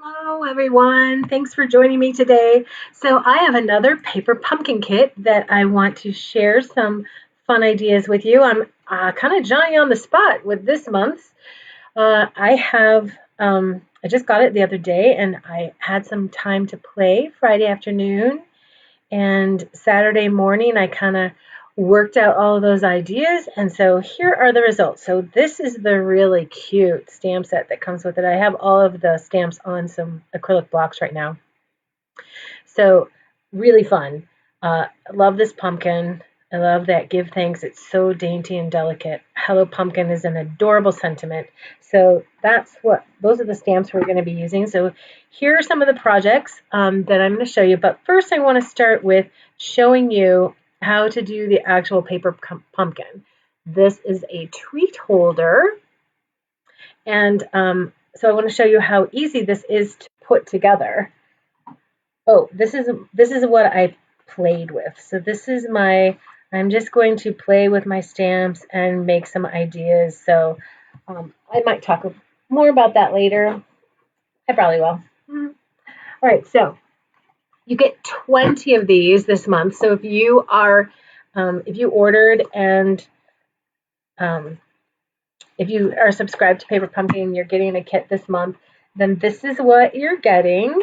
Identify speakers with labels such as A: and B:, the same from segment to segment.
A: Hello, everyone. Thanks for joining me today. So, I have another paper pumpkin kit that I want to share some fun ideas with you. I'm kind of Johnny on the spot with this month's. I just got it the other day and I had some time to play Friday afternoon. And Saturday morning, I kind of worked out all of those ideas. And so here are the results. So this is the really cute stamp set that comes with it. I have all of the stamps on some acrylic blocks right now. So really fun. I love this pumpkin. I love that give thanks. It's so dainty and delicate. Hello Pumpkin is an adorable sentiment. So those are the stamps we're going to be using. So here are some of the projects that I'm going to show you. But first I want to start with showing you how to do the actual paper pumpkin. This is a treat holder. And so I want to show you how easy this is to put together. Oh, this is what I played with. So I'm just going to play with my stamps and make some ideas. So I might talk more about that later. I probably will. All right, so you get 20 of these this month. So if you ordered and if you are subscribed to Paper Pumpkin, you're getting a kit this month, then this is what you're getting.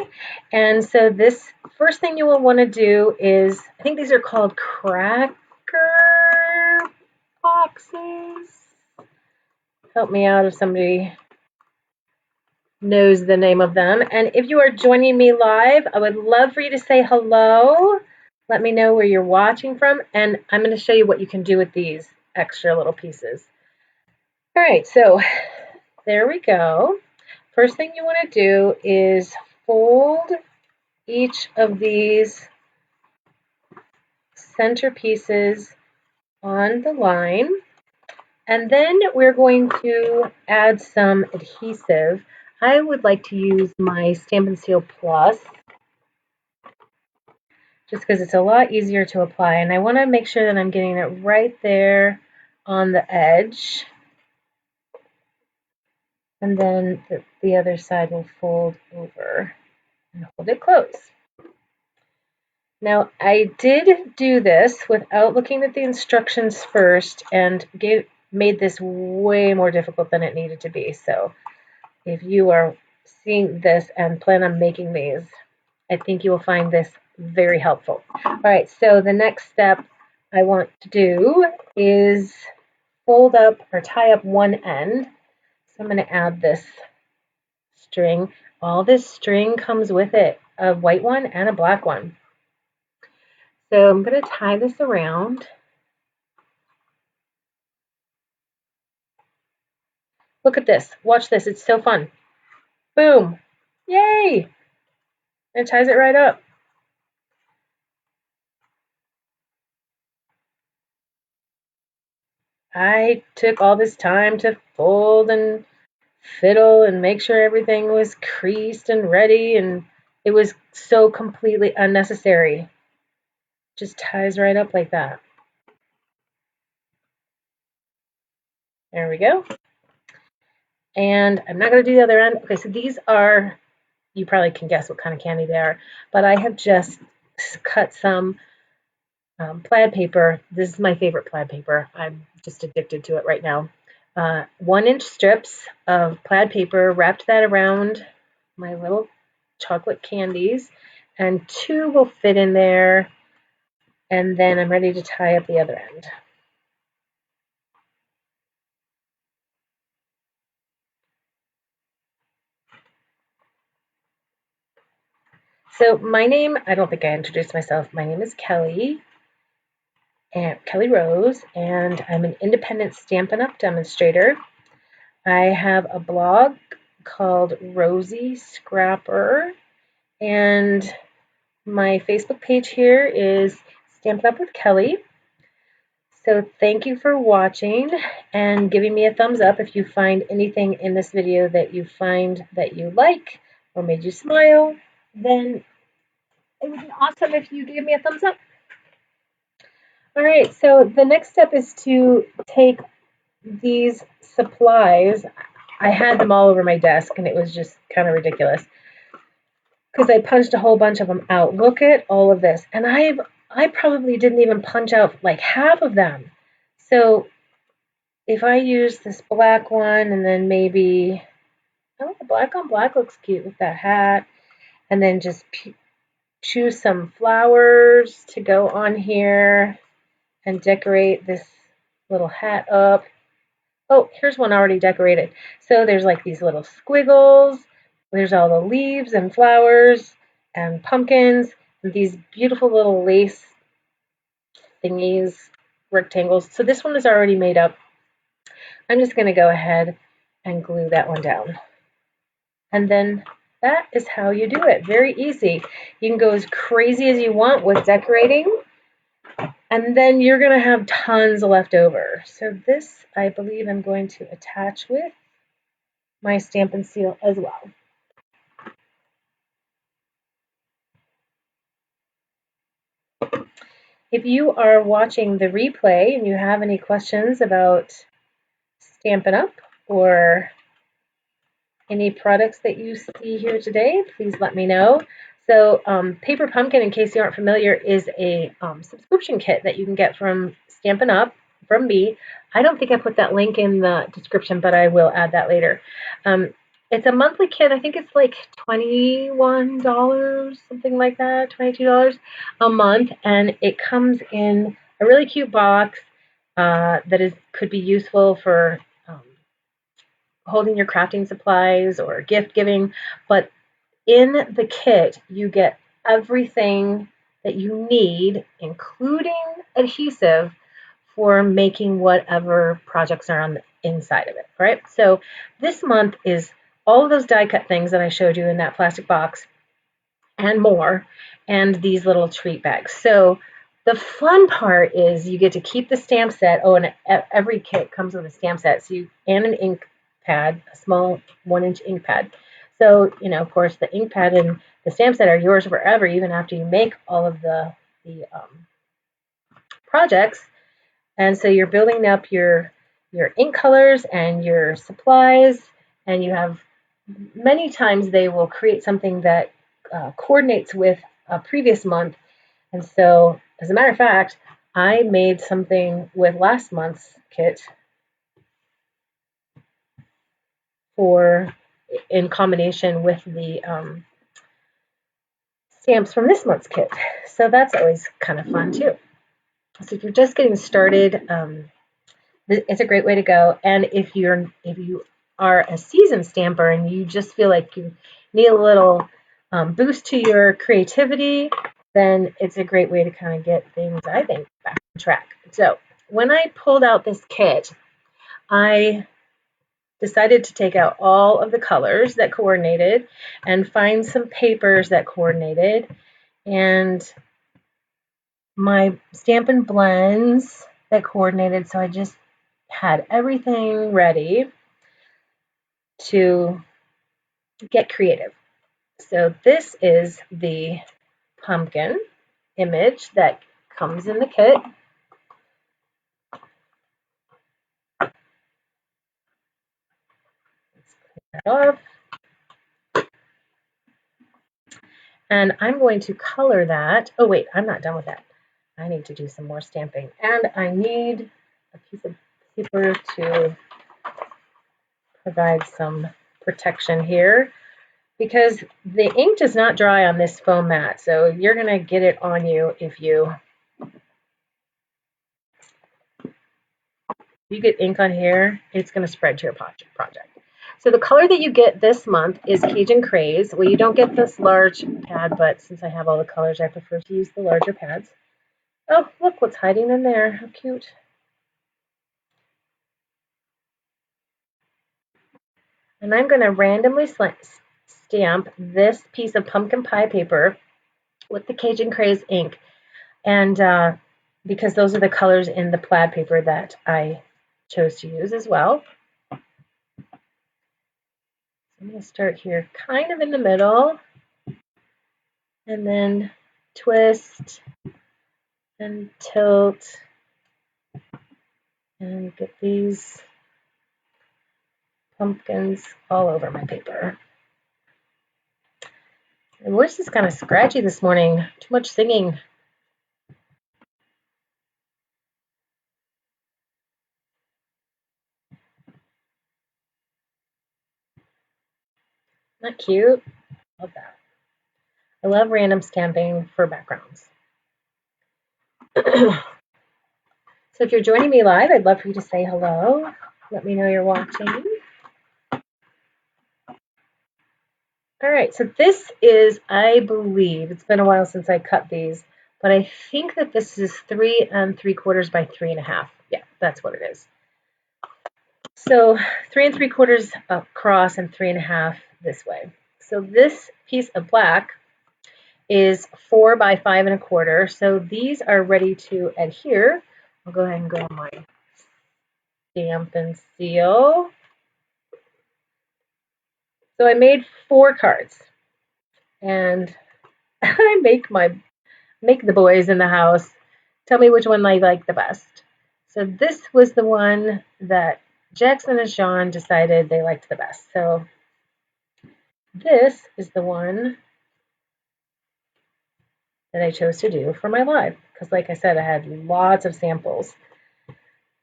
A: And so this first thing you will want to do is, I think these are called cracker boxes. Help me out if somebody knows the name of them. And if you are joining me live, I would love for you to say hello. Let me know where you're watching from, and I'm going to show you what you can do with these extra little pieces. All right, so there we go. First thing you want to do is fold each of these center pieces on the line, and then we're going to add some adhesive. I would like to use my Stampin' Seal Plus just because it's a lot easier to apply, and I want to make sure that I'm getting it right there on the edge. And then the other side will fold over and hold it closed. Now, I did do this without looking at the instructions first and made this way more difficult than it needed to be. So if you are seeing this and plan on making these, I think you will find this very helpful. All right, so the next step I want to do is fold up or tie up one end. So I'm going to add this string. All this string comes with it, a white one and a black one. So I'm going to tie this around. Look at this. Watch this. It's so fun. Boom. Yay. And it ties it right up. I took all this time to fold and fiddle and make sure everything was creased and ready, and it was so completely unnecessary. Just ties right up like that. There we go. And I'm not going to do the other end. Okay, so these are, you probably can guess what kind of candy they are, but I have just cut some plaid paper. This is my favorite plaid paper. I'm just addicted to it right now. 1-inch strips of plaid paper, wrapped that around my little chocolate candies, and 2 will fit in there, and then I'm ready to tie up the other end. So my name, I don't think I introduced myself. My name is Kelly, and Kelly Rose, and I'm an independent Stampin' Up! Demonstrator. I have a blog called Rosie Scrapper, and my Facebook page here is Stampin' Up! With Kelly. So thank you for watching and giving me a thumbs up if you find anything in this video that you find that you like or made you smile. Then it would be awesome if you gave me a thumbs up. All right, so the next step is to take these supplies. I had them all over my desk and it was just kind of ridiculous. because I punched a whole bunch of them out. Look at all of this. And I probably didn't even punch out like half of them. So if I use this black one and then maybe, oh, the black on black looks cute with that hat. And then just choose some flowers to go on here and decorate this little hat up. Oh, here's one already decorated. So there's like these little squiggles. There's all the leaves and flowers and pumpkins and these beautiful little lace thingies, rectangles. So this one is already made up. I'm just going to go ahead and glue that one down. And then that is how you do it. Very easy. You can go as crazy as you want with decorating, and then you're going to have tons left over. So this, I believe, I'm going to attach with my Stampin' Seal as well. If you are watching the replay and you have any questions about Stampin' Up! Or any products that you see here today, please let me know. So Paper Pumpkin, in case you aren't familiar, is a subscription kit that you can get from Stampin' Up! From me. I don't think I put that link in the description, but I will add that later. It's a monthly kit. I think it's like $21, something like that, $22 a month, and it comes in a really cute box that could be useful for holding your crafting supplies or gift giving. But in the kit, you get everything that you need, including adhesive, for making whatever projects are on the inside of it, right? So this month is all of those die cut things that I showed you in that plastic box and more, and these little treat bags. So the fun part is you get to keep the stamp set. Oh, and every kit comes with a stamp set, and an ink pad, a small 1-inch ink pad. So, of course, the ink pad and the stamp set are yours forever, even after you make all of the projects. And so you're building up your ink colors and your supplies, and you have many times they will create something that coordinates with a previous month. And so, as a matter of fact, I made something with last month's kit in combination with the stamps from this month's kit. So that's always kind of fun too. So if you're just getting started, it's a great way to go. And if you are a seasoned stamper and you just feel like you need a little boost to your creativity, then it's a great way to kind of get things, I think, back on track. So when I pulled out this kit, I decided to take out all of the colors that coordinated and find some papers that coordinated, and my Stampin' blends that coordinated. So I just had everything ready to get creative. So this is the pumpkin image that comes in the kit. Let's clean that off. And I'm going to color that. Oh wait, I'm not done with that. I need to do some more stamping. And I need a piece of paper to provide some protection here, because the ink does not dry on this foam mat. So you're going to get it on you if you get ink on here, it's going to spread to your project. So the color that you get this month is Cajun Craze. Well, you don't get this large pad, but since I have all the colors, I prefer to use the larger pads. Oh, look what's hiding in there. How cute. And I'm going to randomly stamp this piece of pumpkin pie paper with the Cajun Craze ink. And because those are the colors in the plaid paper that I chose to use as well. I'm going to start here kind of in the middle, and then twist and tilt and get these pumpkins all over my paper. My voice is kind of scratchy this morning. Too much singing. Not cute. Love that. I love random stamping for backgrounds. So if you're joining me live, I'd love for you to say hello. Let me know you're watching. All right, so this is, I believe, it's been a while since I cut these, but I think that this is 3 3/4 by 3.5. Yeah, that's what it is. So 3 3/4 across and 3.5 this way. So this piece of black is 4 by 5 1/4. So these are ready to adhere. I'll go ahead and go on my Stampin' Seal. So I made 4 cards, and I make the boys in the house tell me which one they like the best. So this was the one that Jackson and Sean decided they liked the best. So this is the one that I chose to do for my live, because like I said, I had lots of samples,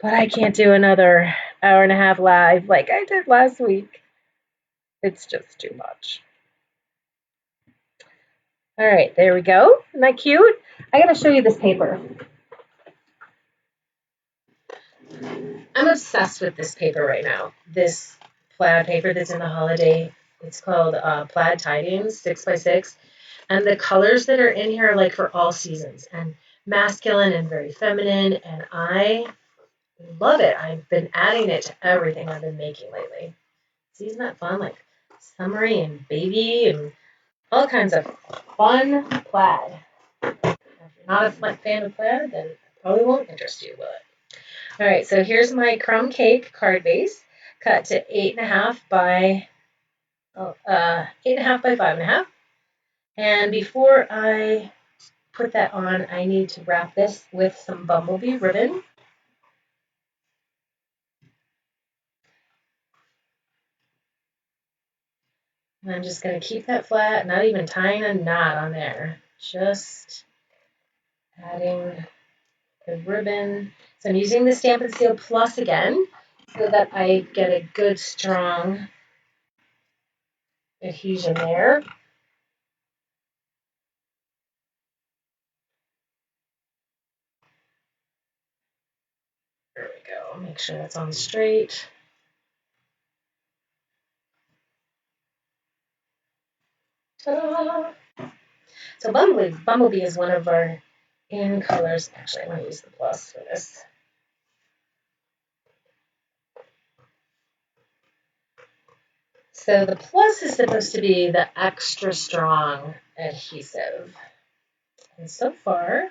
A: but I can't do another hour and a half live like I did last week. It's just too much. All right, there we go. Isn't that cute? I gotta show you this paper. I'm obsessed with this paper right now. This plaid paper that's in the holiday. It's called Plaid Tidings 6x6. And the colors that are in here are like for all seasons and masculine and very feminine. And I love it. I've been adding it to everything I've been making lately. See, isn't that fun? Like summery and baby and all kinds of fun plaid. If you're not a fan of plaid, then it probably won't interest you, will it? All right, so here's my crumb cake card base, cut to 8.5 by 8.5 by 5.5. And before I put that on, I need to wrap this with some bumblebee ribbon. And I'm just going to keep that flat, not even tying a knot on there, just adding the ribbon. So I'm using the Stampin' Seal Plus again so that I get a good strong adhesion there. There we go. Make sure that's on straight. Ta-da! So Bumblebee is one of our in colors. Actually, I want to use the plus for this. So the plus is supposed to be the extra strong adhesive. And so far,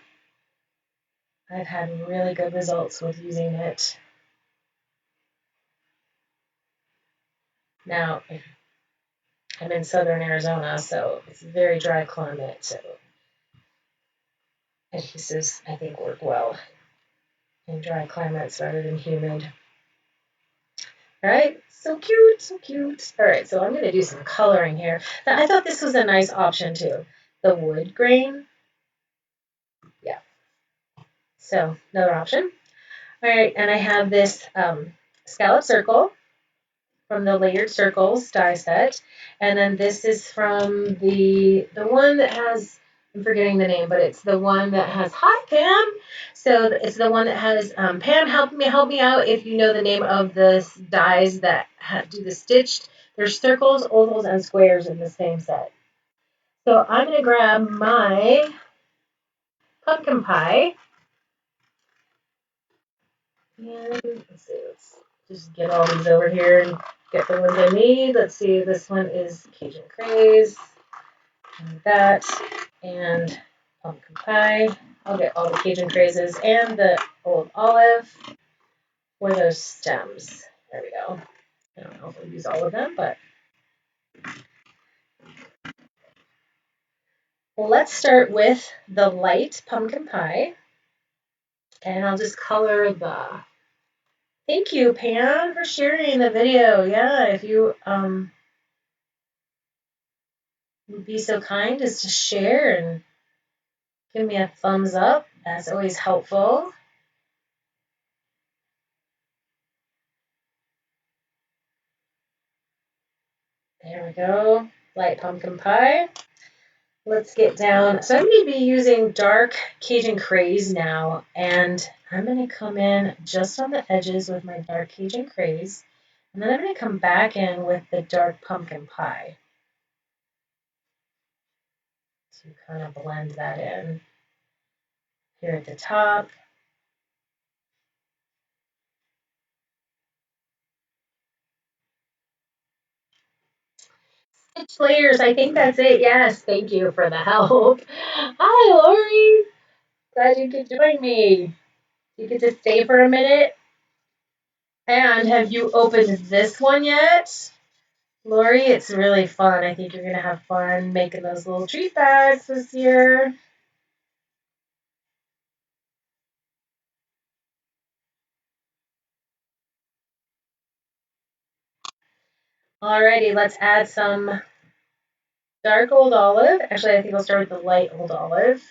A: I've had really good results with using it. Now, I'm in southern Arizona, so it's a very dry climate, so adhesives, I think, work well in dry climates rather than humid. All right, so cute, so cute. All right, so I'm going to do some coloring here. Now, I thought this was a nice option too, the wood grain. Yeah, so another option. All right, and I have this scallop circle from the Layered Circles die set. And then this is from the one that has, I'm forgetting the name, but it's the one that has, hi Pam. So it's the one that has, Pam, help me out if you know the name of the dies that do the stitched. There's circles, ovals, and squares in the same set. So I'm going to grab my pumpkin pie. And let's see, let's just get all these over here and get the ones I need. Let's see, this one is Cajun Craze, and that, and pumpkin pie. I'll get all the Cajun Crazes and the old olive for those stems. There we go. I don't know if I'll use all of them, but let's start with the light pumpkin pie. And I'll just color the, thank you, Pam, for sharing the video. Yeah, if you, be so kind as to share and give me a thumbs up. That's always helpful. There we go. Light pumpkin pie. Let's get down. So I'm going to be using dark Cajun Craze now, and I'm going to come in just on the edges with my dark Cajun Craze, and then I'm going to come back in with the dark pumpkin pie to kind of blend that in here at the top. Stitch layers, I think that's it. Yes, thank you for the help. Hi, Lori. Glad you could join me. You get to stay for a minute. And have you opened this one yet? Lori, it's really fun. I think you're going to have fun making those little treat bags this year. Alrighty, let's add some dark old olive. Actually, I think I'll start with the light old olive.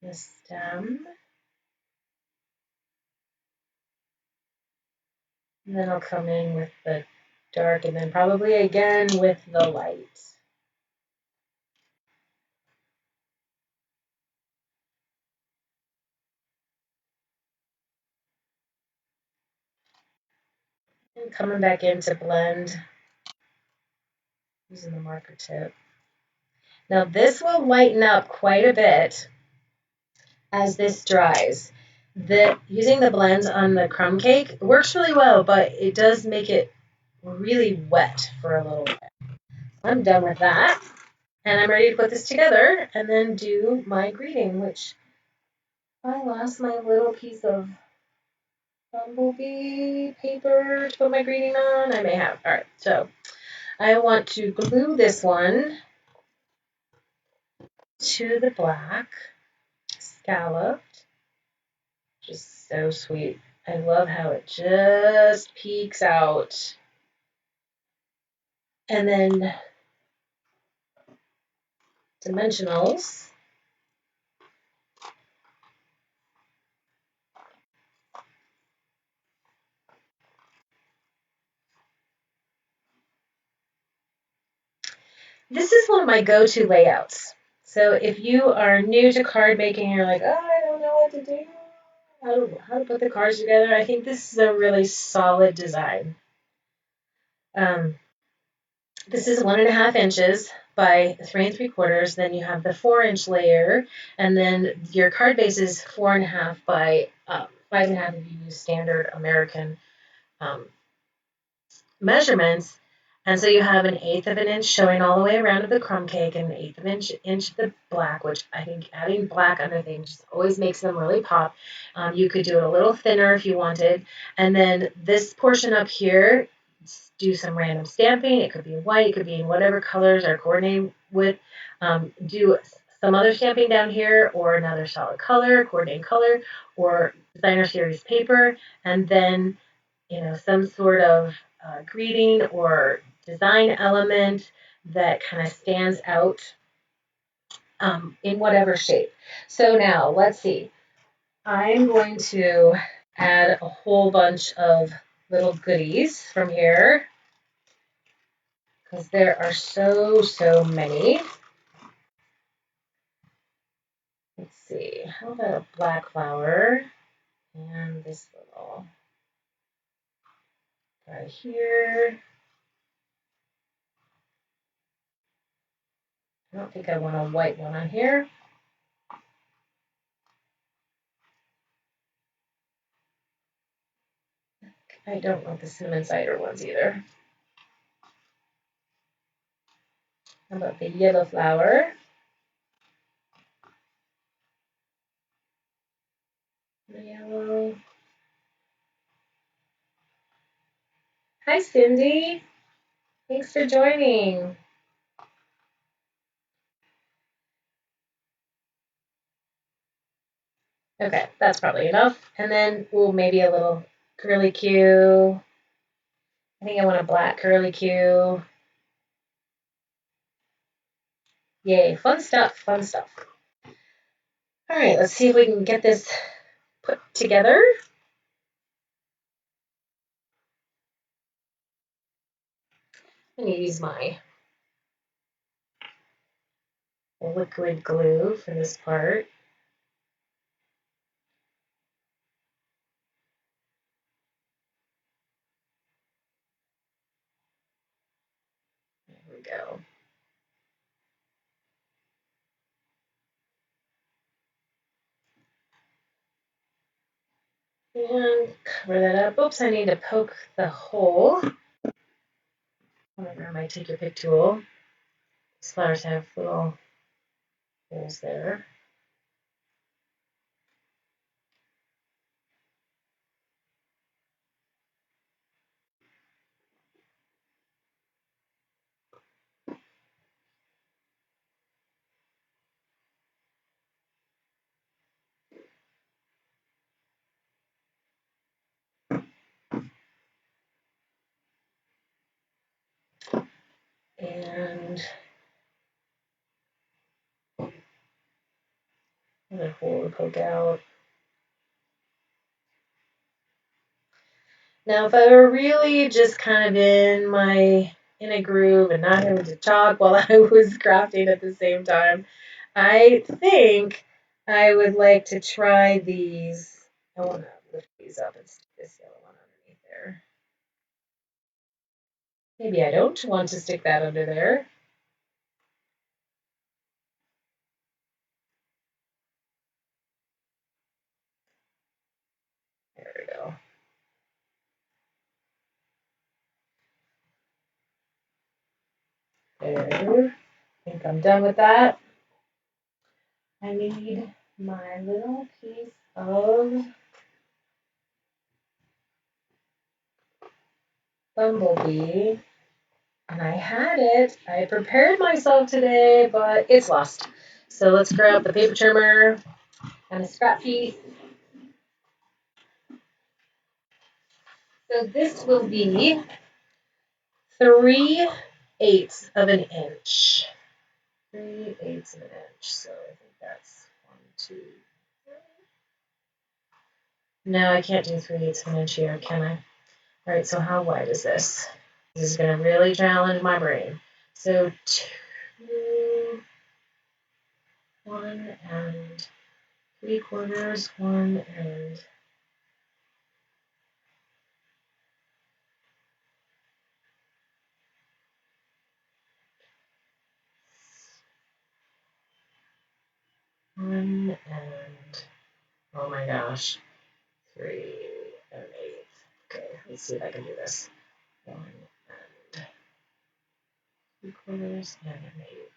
A: The stem. And then I'll come in with the dark and then probably again with the light. And coming back in to blend using the marker tip. Now this will lighten up quite a bit as this dries. Using the blends on the crumb cake works really well, but it does make it really wet for a little bit. I'm done with that. And I'm ready to put this together and then do my greeting, which I lost my little piece of bumblebee paper to put my greeting on. I may have. All right, so I want to glue this one to the black scalloped. Just so sweet. I love how it just peeks out. And then dimensionals. This is one of my go-to layouts. So if you are new to card making and you're like, oh, I don't know what to do, how to put the cards together, I think this is a really solid design. Um, this is 1.5 inches by 3 3/4. Then you have the 4 inch layer, and then your card base is 4.5 by 5.5 if you use standard American um, measurements. And so you have 1/8 of an inch showing all the way around of the crumb cake and 1/8 of an inch of the black, which I think adding black under things just always makes them really pop. You could do it a little thinner if you wanted. And then this portion up here, do some random stamping. It could be in white, it could be in whatever colors are coordinated with. Do some other stamping down here or another solid color, coordinating color, or designer series paper. And then some sort of greeting or design element that kind of stands out in whatever shape. So now let's see. I'm going to add a whole bunch of little goodies from here because there are so many. Let's see. How about a black flower and this little right here. I don't think I want a white one on here. I don't want the cinnamon cider ones either. How about the yellow flower? The yellow. Hi, Cindy. Thanks for joining. Okay, that's probably enough. And then, maybe a little curly Q. I think I want a black curly Q. Yay, fun stuff, fun stuff. All right, let's see if we can get this put together. I'm going to use my liquid glue for this part. There we go. And cover that up. Oops, I need to poke the hole. I might take your pick tool. These flowers have little holes there. And another hole to poke out. Now, if I were really just kind of in a groove and not having to talk while I was crafting at the same time, I think I would like to try these. I want to lift these up and stick this yellow one underneath there. Maybe I don't want to stick that under there. There we go. There. I think I'm done with that. I need my little piece of bumblebee. And I had it. I prepared myself today, but it's lost. So let's grab the paper trimmer and a scrap piece. So this will be 3/8 of an inch. 3/8 of an inch. So I think that's 1, 2, 3. No, I can't do 3/8 of an inch here, can I? All right, so how wide is this? This is going to really challenge my brain. So 2, 1 and 3/4, 1 and 1 and, oh my gosh, 3/8. Okay, let's see if I can do this. 1 and 3/4 and an 8.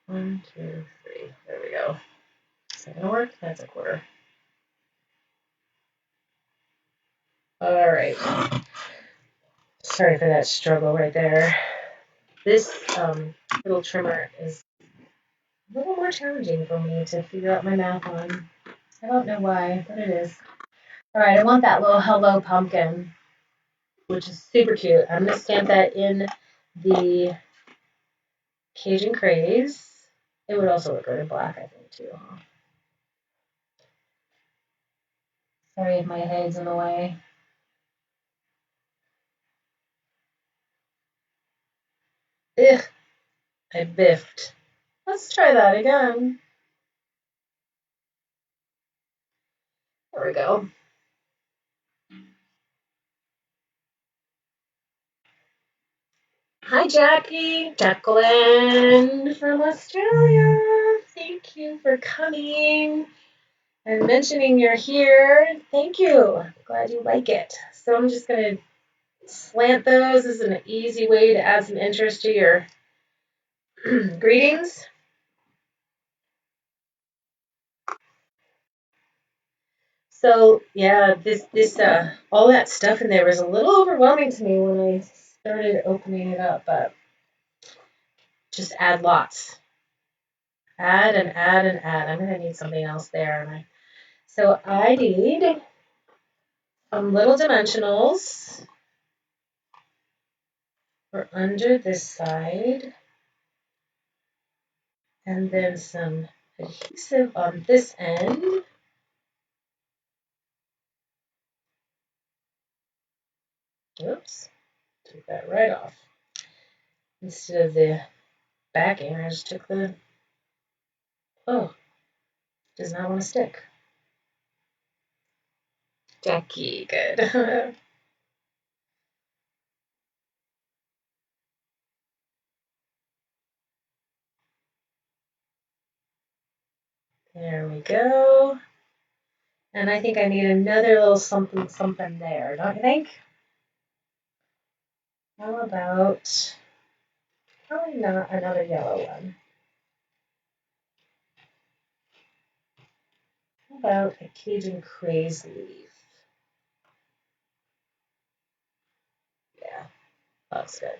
A: 1, 2, 3. There we go. Is that gonna work? That's a quarter. All right. Sorry for that struggle right there. This little trimmer is a little more challenging for me to figure out my math on. I don't know why, but it is. All right, I want that little hello pumpkin, which is super cute. I'm going to stamp that in the Cajun Craze. It would also look good in black, I think, too. Huh? Sorry if my head's in the way. Ugh, I biffed. Let's try that again. There we go. Hi, Jackie. Jacqueline from Australia. Thank you for coming and mentioning you're here. Thank you. Glad you like it. So I'm just going to slant those. This is an easy way to add some interest to your greetings. So yeah, this all that stuff in there was a little overwhelming to me when I started opening it up, but just add lots. Add and add and add. I'm gonna need something else there. So I need some little dimensionals for under this side. And then some adhesive on this end. Oops, took that right off. Instead of the backing, I just took the, oh, does not want to stick. Jackie, good. There we go. And I think I need another little something something there, don't you think? How about, probably not another yellow one. How about a Cajun craze leaf? Yeah, looks good.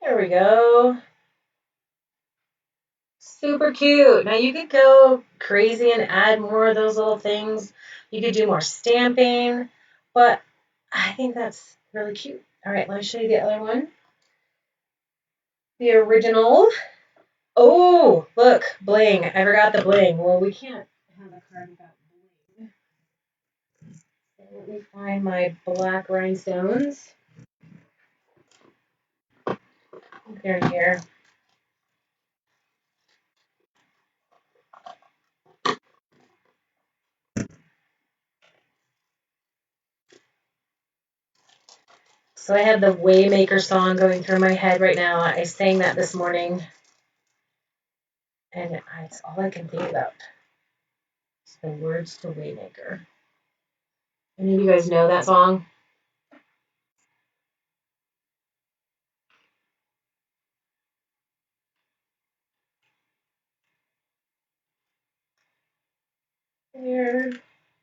A: There we go. Super cute. Now you could go crazy and add more of those little things. You could do more stamping, but I think that's really cute. All right, let me show you the other one. The original. Oh, look, bling. I forgot the bling. Well, we can't have a card without bling. So let me find my black rhinestones. They're here. So I have the Waymaker song going through my head right now. I sang that this morning, and it's all I can think about. It's the words to Waymaker. Any of you guys know that song? Here.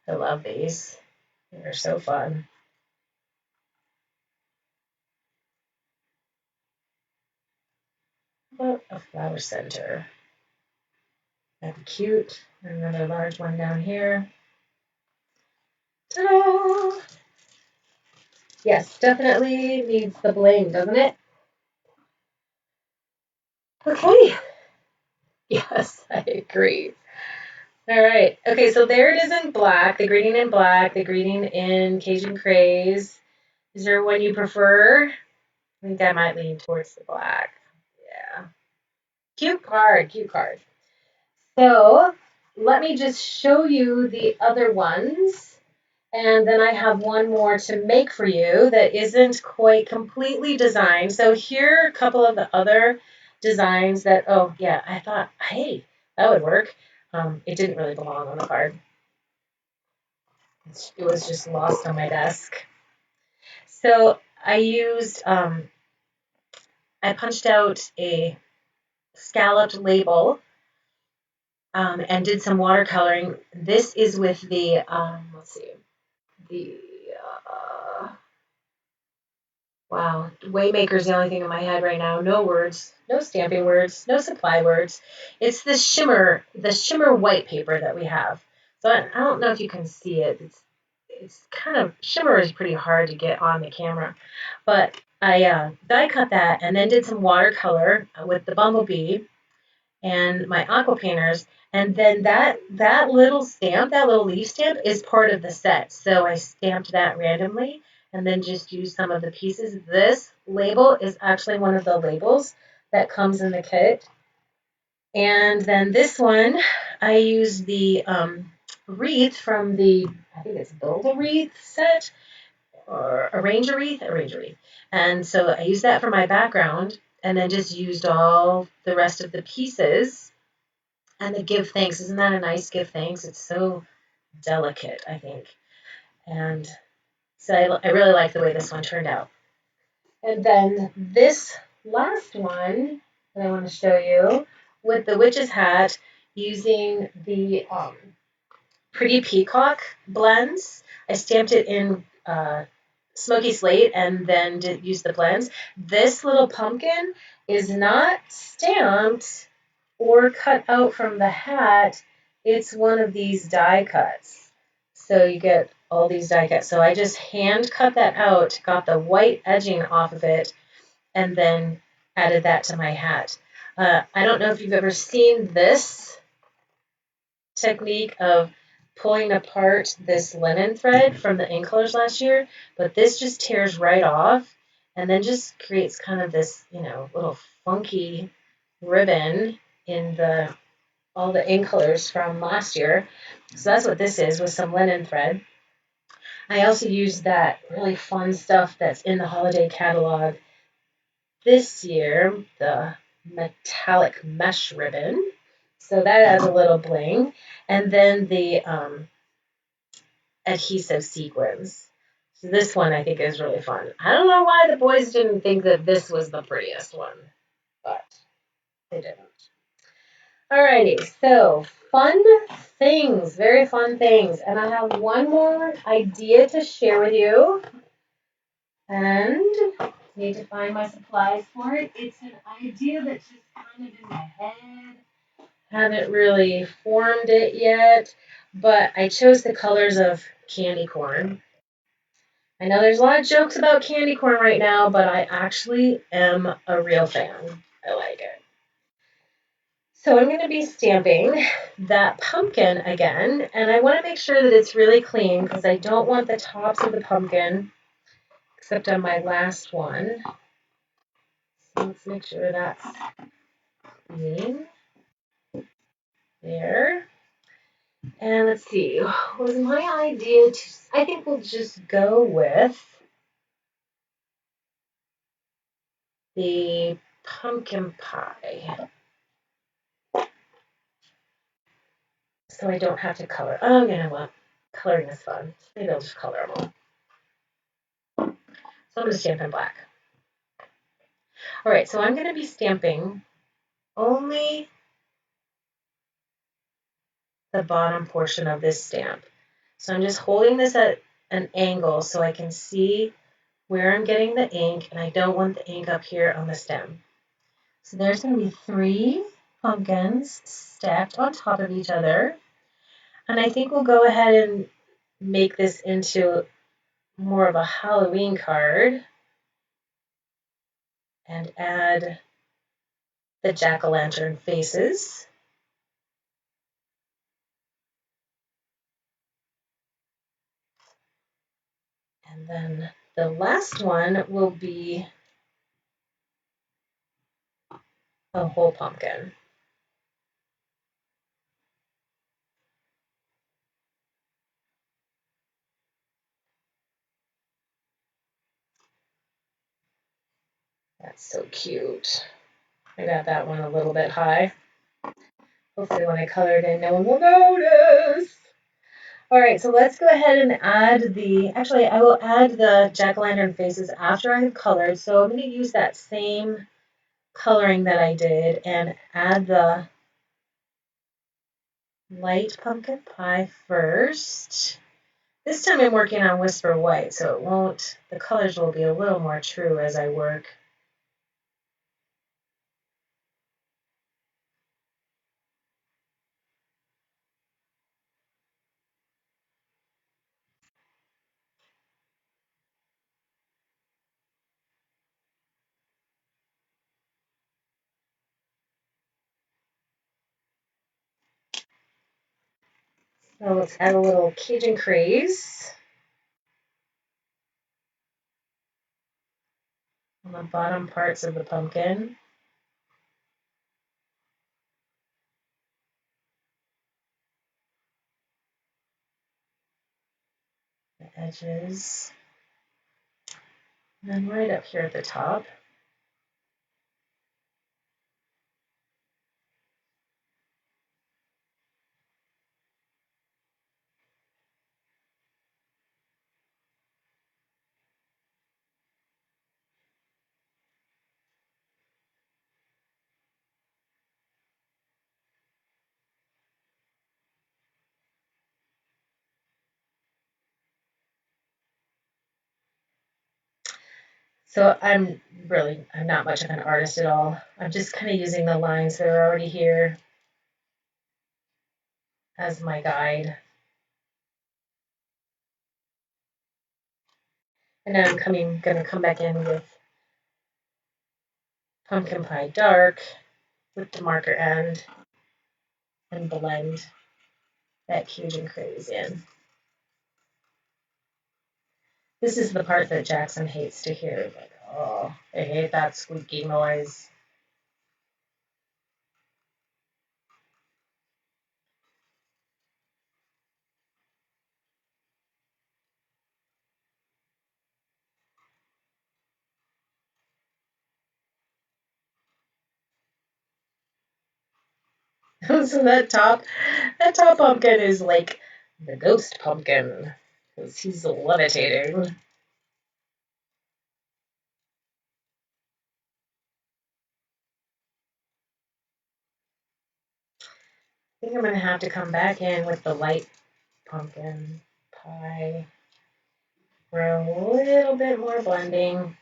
A: I love these. They're so fun. How about a flower center? That'd be cute. Another large one down here. Ta-da! Yes, definitely needs the bling, doesn't it? Okay. Yes, I agree. All right. Okay, so there it is in black, the greeting in black, the greeting in Cajun Craze. Is there one you prefer? I think I might lean towards the black. Yeah. Cute card, cute card. So let me just show you the other ones. And then I have one more to make for you that isn't quite completely designed. So here are a couple of the other designs that, oh yeah, I thought, hey, that would work. It didn't really belong on the card. It was just lost on my desk. So I used, I punched out a scalloped label and did some watercoloring. This is with the, let's see, the, uh, wow, Waymaker's the only thing in my head right now. No words, no stamping words, no supply words. It's the shimmer white paper that we have. So I don't know if you can see it. It's kind of, shimmer is pretty hard to get on the camera, but I die cut that and then did some watercolor with the bumblebee and my aqua painters. And then that little stamp, that little leaf stamp, is part of the set. So I stamped that randomly and then just used some of the pieces. This label is actually one of the labels that comes in the kit. And then this one, I used the wreath from the, I think it's Build a Wreath set, or Arrange a Wreath, Arrange a Wreath. And so I used that for my background and then just used all the rest of the pieces. And the give thanks, isn't that a nice give thanks? It's so delicate, I think. And so I really like the way this one turned out. And then this last one that I want to show you with the witch's hat using the Pretty Peacock blends. I stamped it in smoky slate and then use the blends. This little pumpkin is not stamped or cut out from the hat, it's one of these die cuts. So you get all these die cuts. So I just hand cut that out, got the white edging off of it, and then added that to my hat. I don't know if you've ever seen this technique of pulling apart this linen thread from the ink colors last year, but this just tears right off and then just creates kind of this, little funky ribbon in the all the ink colors from last year. So that's what this is with some linen thread. I also used that really fun stuff that's in the holiday catalog this year, the metallic mesh ribbon. So that adds a little bling. And then the adhesive sequins. So this one I think is really fun. I don't know why the boys didn't think that this was the prettiest one, but they didn't. Alrighty, so fun things, very fun things. And I have one more idea to share with you. And need to find my supplies for it. It's an idea that's just kind of in my head. Haven't really formed it yet, but I chose the colors of candy corn. I know there's a lot of jokes about candy corn right now, but I actually am a real fan. I like it. So I'm going to be stamping that pumpkin again, and I want to make sure that it's really clean because I don't want the tops of the pumpkin, except on my last one. So let's make sure that's clean. There. And let's see, was my idea to, I think we'll just go with the pumpkin pie. So I don't have to color. Oh, you know what? Coloring is fun. Maybe I'll just color them all. So I'm going to stamp in black. All right, so I'm going to be stamping only the bottom portion of this stamp. So I'm just holding this at an angle so I can see where I'm getting the ink, and I don't want the ink up here on the stem. So there's going to be 3 pumpkins stacked on top of each other. And I think we'll go ahead and make this into more of a Halloween card and add the jack-o'-lantern faces. And then the last one will be a whole pumpkin. That's so cute. I got that one a little bit high. Hopefully when I color it in, no one will notice. All right, so let's go ahead and add actually I will add the jack-o'-lantern faces after I have colored. So I'm going to use that same coloring that I did and add the light pumpkin pie first. This time I'm working on Whisper White, so the colors will be a little more true as I work. So let's add a little Cajun Craze on the bottom parts of the pumpkin. The edges. And then right up here at the top. So I'm not much of an artist at all. I'm just kind of using the lines that are already here as my guide. And now I'm gonna come back in with Pumpkin Pie Dark with the marker end and blend that Cajun craze in. This is the part that Jackson hates to hear. Like, oh, I hate that squeaky noise. So that top pumpkin is like the ghost pumpkin because he's levitating. I think I'm gonna have to come back in with the light pumpkin pie for a little bit more blending.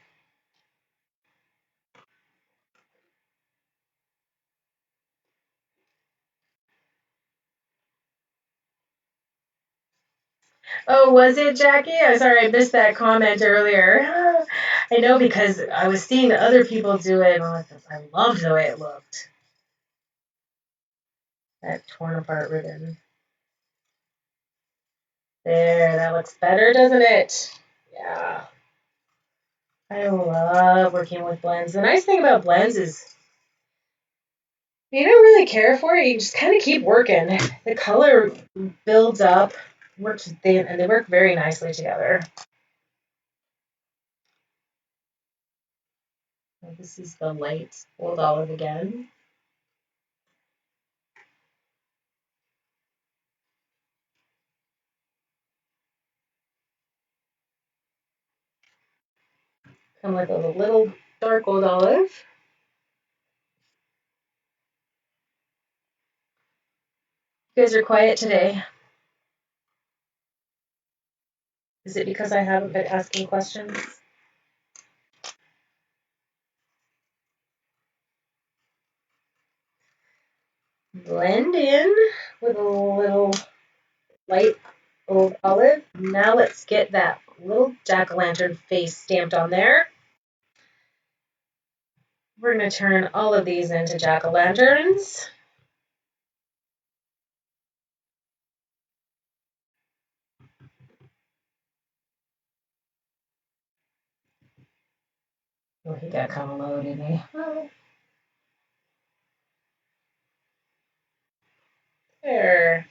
A: Oh, was it, Jackie? I'm sorry, I missed that comment earlier. I know because I was seeing other people do it, and I loved the way it looked. That torn apart ribbon. There, that looks better, doesn't it? Yeah. I love working with blends. The nice thing about blends is you don't really care for it. You just kind of keep working. The color builds up, and they work very nicely together. This is the light old olive again. Come with a little dark old olive. You guys are quiet today. Is it because I haven't been asking questions? Blend in with a little light old olive. Now let's get that little jack-o'-lantern face stamped on there. We're going to turn all of these into jack-o'-lanterns. Oh, he got kind of low, didn't he? Oh. There.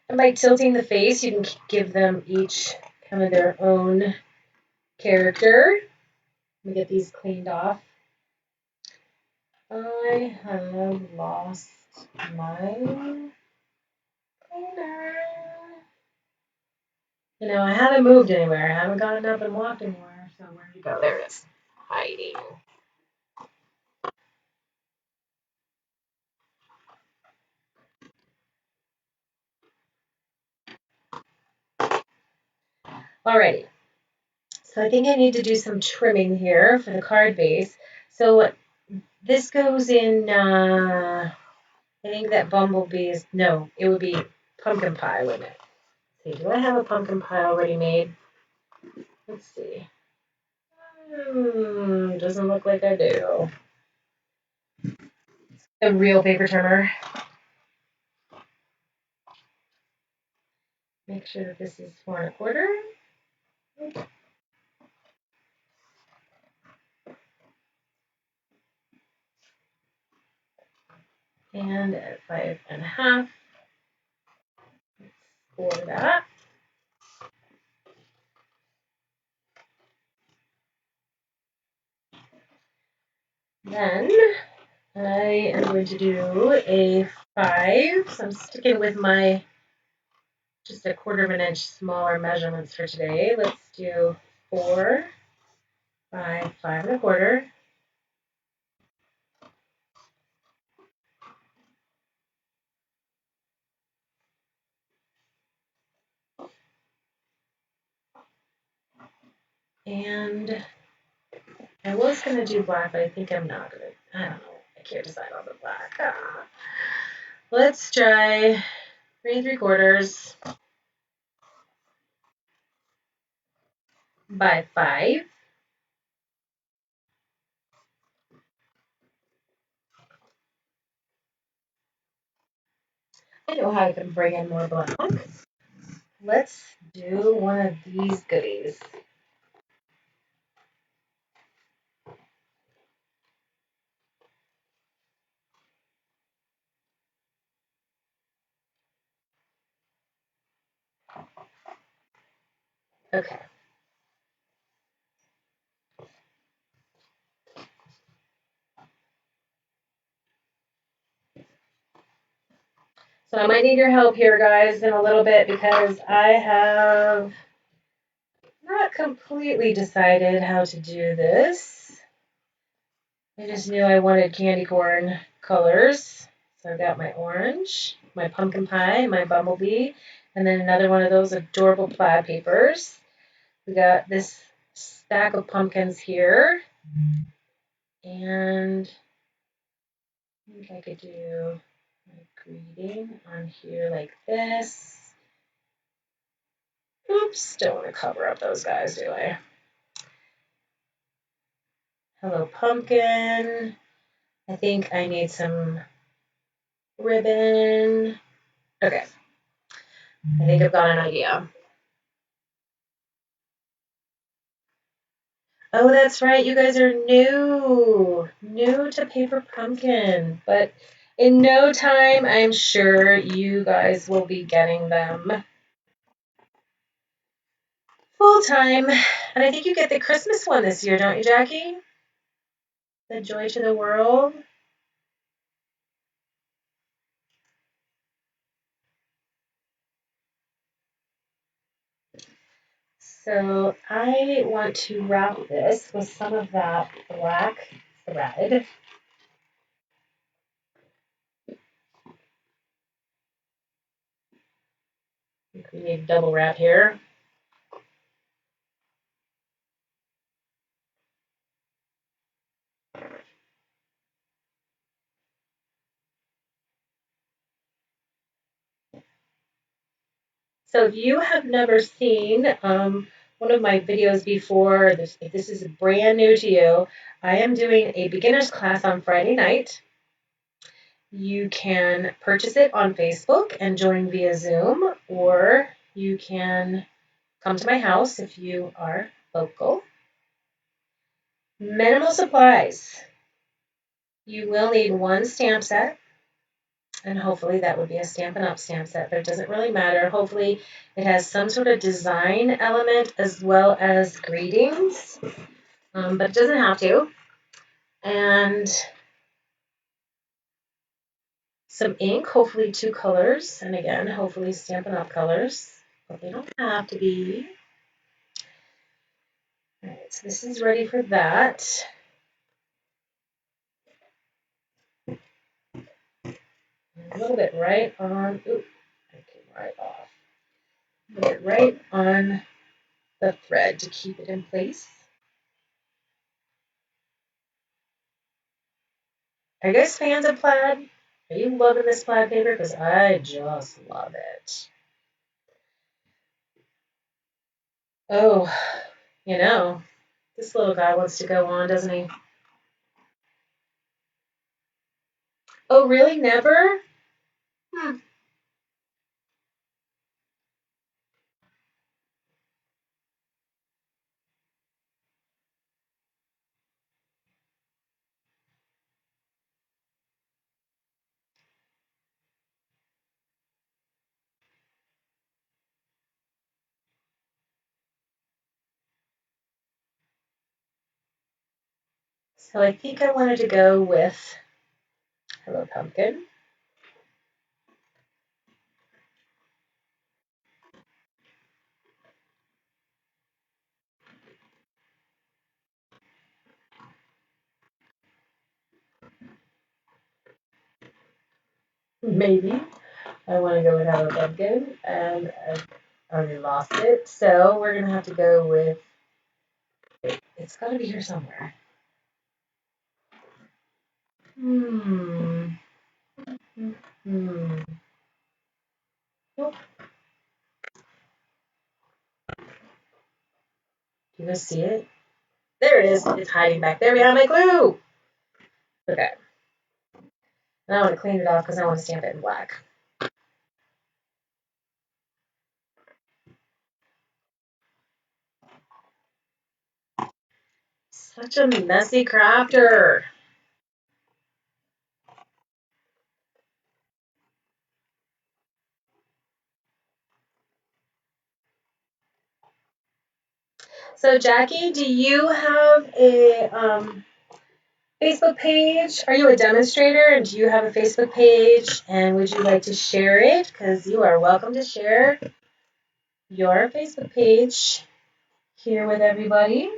A: And by tilting the face, you can give them each kind of their own character. Let me get these cleaned off. I have lost my cleaner. You know, I haven't moved anywhere. I haven't gotten up and walked anywhere. So where'd you go? There it is. Hiding. Alrighty. So I think I need to do some trimming here for the card base. So this goes in, I think that bumblebee is, no, it would be pumpkin pie, wouldn't it? Let's see, do I have a pumpkin pie already made? Let's see. Doesn't look like I do. A real paper trimmer. Make sure that this is 4 1/4. And at 5 1/2. For that. Then I am going to do a 5. So I'm sticking with my just a 1/4 inch smaller measurements for today. Let's do 4, 5, 5 1/4. And I was going to do black, but I think I'm not going to. I don't know. I can't decide on the black. Let's try 3 3/4 by 5. I know how I can bring in more black. Let's do one of these goodies. Okay. So I might need your help here, guys, in a little bit because I have not completely decided how to do this. I just knew I wanted candy corn colors. So I got my orange, my pumpkin pie, my bumblebee, and then another one of those adorable plaid papers. We got this stack of pumpkins here. And I think I could do my greeting on here like this. Oops, don't want to cover up those guys, do I? Hello, pumpkin. I think I need some ribbon. Okay, I think I've got an idea. Oh, that's right. You guys are new to paper pumpkin, but in no time, I'm sure you guys will be getting them full time. And I think you get the Christmas one this year, don't you, Jackie? The Joy to the World. So I want to wrap this with some of that black thread. We need double wrap here. So if you have never seen one of my videos before, if this is brand new to you, I am doing a beginner's class on Friday night. You can purchase it on Facebook and join via Zoom, or you can come to my house if you are local. Minimal supplies. You will need one stamp set, and hopefully that would be a Stampin' Up! Stamp set, but it doesn't really matter. Hopefully it has some sort of design element as well as greetings, but it doesn't have to. And some ink, hopefully 2 colors, and again, hopefully Stampin' Up! Colors, but they don't have to be. All right, so this is ready for that. A little bit right on, oop, I came right off. A little bit right on the thread to keep it in place. Are you guys fans of plaid? Are you loving this plaid paper? Because I just love it. Oh, you know, this little guy wants to go on, doesn't he? Oh, really? Never? Hmm. So I think I wanted to go with Hello Pumpkin. Maybe. I want to go with Hello Pumpkin, and I've already lost it. So we're going to have to go with, it's got to be here somewhere. Hmm. Hmm. Oh, you guys see it? There it is. It's hiding back there behind my glue. Okay. Now I want to clean it off because I want to stamp it in black. Such a messy crafter. So Jackie, do you have a Facebook page? Are you a demonstrator and do you have a Facebook page? And would you like to share it? Because you are welcome to share your Facebook page here with everybody.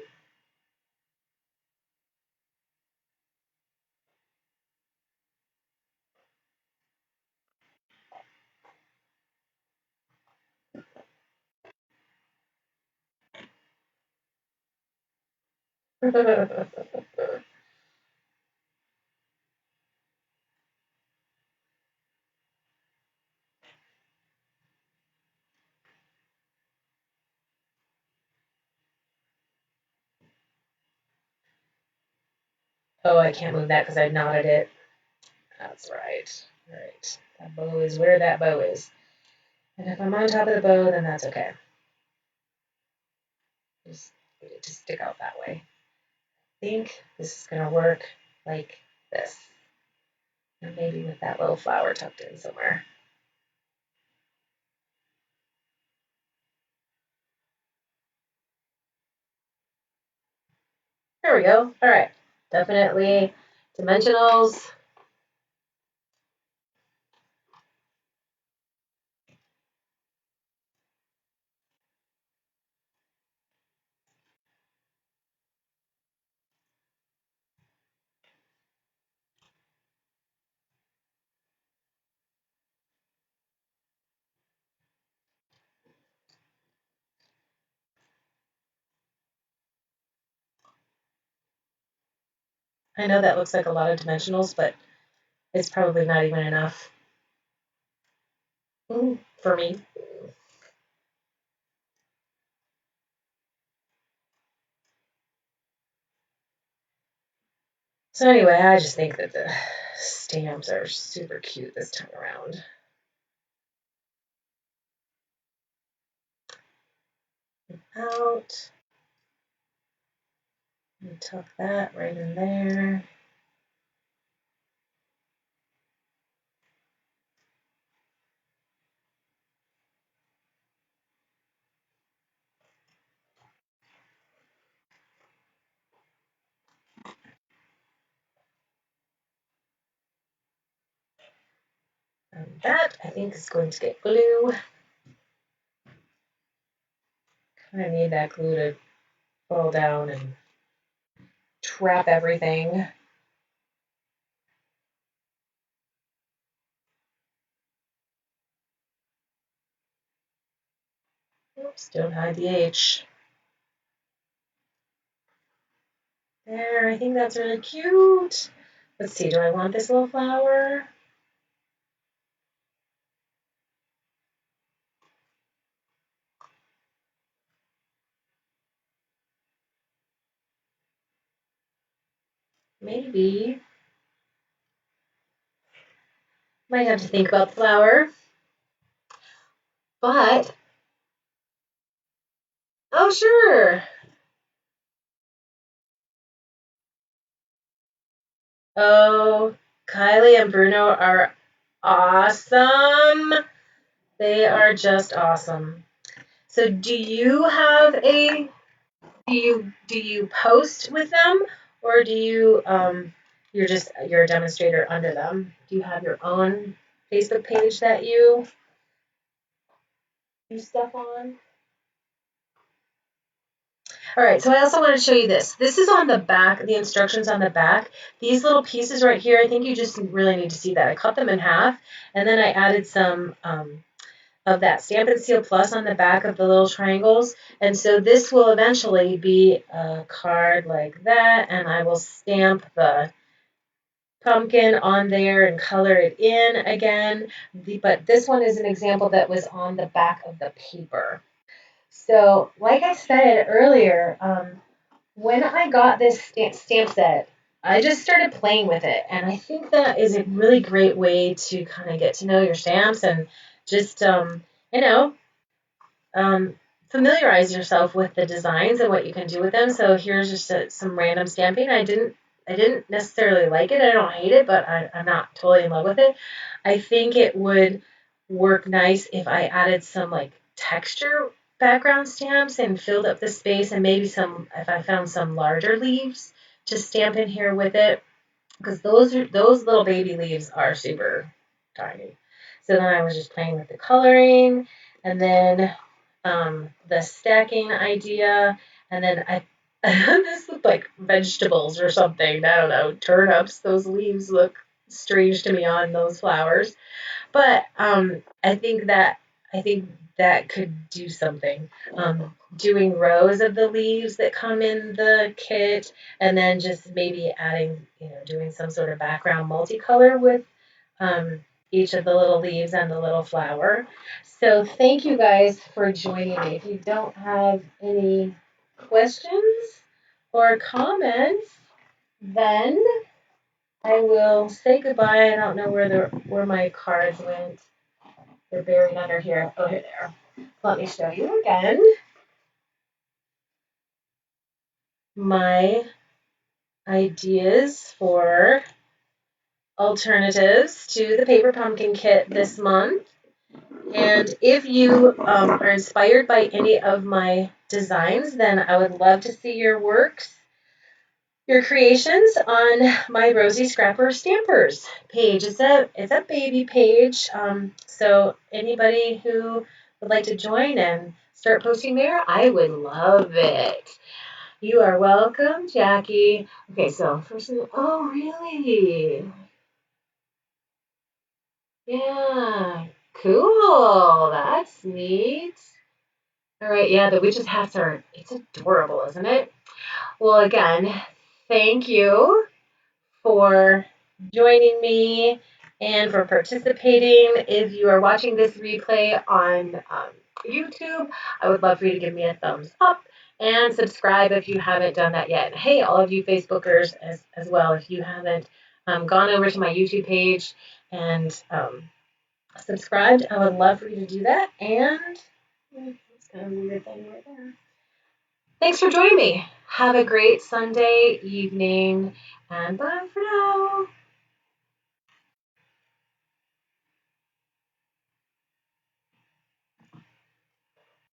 A: Oh, I can't move that because I knotted it. That's right. All right. That bow is where that bow is. And if I'm on top of the bow, then that's okay. Just need it to stick out that way. I think this is going to work like this. And maybe with that little flower tucked in somewhere. There we go. All right. Definitely dimensionals. I know that looks like a lot of dimensionals, but it's probably not even enough for me. So anyway, I just think that the stamps are super cute this time around. Out. And tuck that right in there. And that, I think, is going to get glue. Kind of need that glue to fall down and trap everything. Oops, don't hide the H. There, I think that's really cute. Let's see, do I want this little flower? Maybe. Might have to think about the flower. But, oh, sure. Oh, Kylie and Bruno are awesome. They are just awesome. So do you post with them or do you you're a demonstrator under them? Do you have your own Facebook page that you do stuff on? All right, so I also want to show you this. This is on the back, the instructions on the back. These little pieces right here, I think you just really need to see that. I cut them in half, and then I added some of that Stampin' Seal Plus on the back of the little triangles. And so this will eventually be a card like that, and I will stamp the pumpkin on there and color it in again. But this one is an example that was on the back of the paper. So, like I said earlier, when I got this stamp set, I just started playing with it. And I think that is a really great way to kind of get to know your stamps and just, you know, um, familiarize yourself with the designs and what you can do with them. So here's just some random stamping. I didn't necessarily like it. I don't hate it, but I'm not totally in love with it. I think it would work nice if I added some like texture background stamps and filled up the space, and maybe some if I found some larger leaves to stamp in here with it, because those little baby leaves are super tiny. So then I was just playing with the coloring, and then the stacking idea, and then I this looked like vegetables or something. I don't know, turnips. Those leaves look strange to me on those flowers. But I think that could do something. Doing rows of the leaves that come in the kit, and then just maybe adding, doing some sort of background multicolor with each of the little leaves and the little flower. So thank you guys for joining me. If you don't have any questions or comments, then I will say goodbye. I don't know where my cards went. They're buried under here. Oh, here they are. Let me show you again my ideas for alternatives to the paper pumpkin kit this month. And if you are inspired by any of my designs, then I would love to see your works, your creations on my Rosie Scrapper Stampers page. It's a baby page. So anybody who would like to join and start posting there, I would love it. You are welcome, Jackie. Okay, so first, oh really? Yeah, cool. That's neat. All right, yeah, the witch's hats it's adorable, isn't it? Well, again, thank you for joining me and for participating. If you are watching this replay on YouTube, I would love for you to give me a thumbs up and subscribe if you haven't done that yet. And hey, all of you Facebookers as well, if you haven't gone over to my YouTube page and subscribed, I would love for you to do that. And it's kind of a weird thing right there. Thanks for joining me. Have a great Sunday evening, and bye for now.